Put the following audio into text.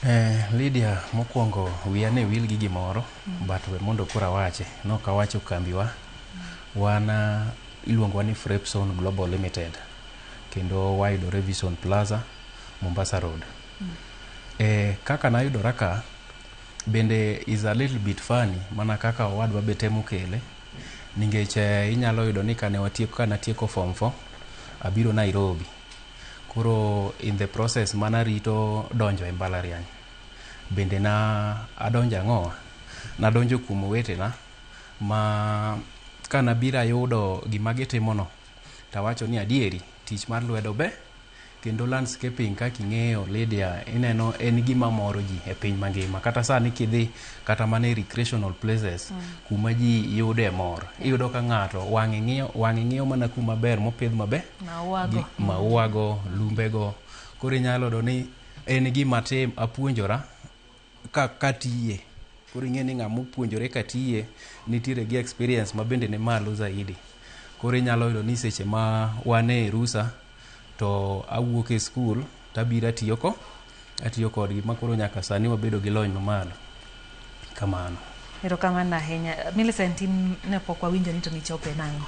Lydia, mokwongo wiya ne wil gi gimoro, but we mondo kura wache, nok awacho kambiwa, wana iluongo ni Frepson Global Limited, kendo wayudore Vision Plaza, Mombasa Road. Kaka nayudora ka, bende is a little bit funny, mana kaka owadwa betemo kele, ningech inyalo yudo ni kanatieko form 4, abiro Nairobi. Koro in the process mana rito donjo e mbalariany. Bende adonjo ang'owa, nadonjo kuom wetena, ma kanabira yudo gima gitimono, tawacho ni adieri, tich mar lwedo be, kendo landscaping kaka ing'eyo Lydia, ineno en gima moro ji e piny mangima. Kata sani kidhi kata mana recreational places, kuma ji yude mor. Iyudo ka ng'ato wang'e ng'iyo mana kuma ber mopidh maber, mauago, lumbego. Koro inyalo do ni en gima apuonjora katiye. Koro ing'e ni ng'ama opuonjore katiye nitiere gi experience ma bende ne malo zaidi. Koro inyalo yudo ni seche ma wane rusa, to awuok e skul, tabiro atiyo kodgi, makoro nyaka sani wabedo gi lony mamalo. Kamano. Erokamano ahinya. Millicent, ne pok wawinjo ni to nichope nang'o?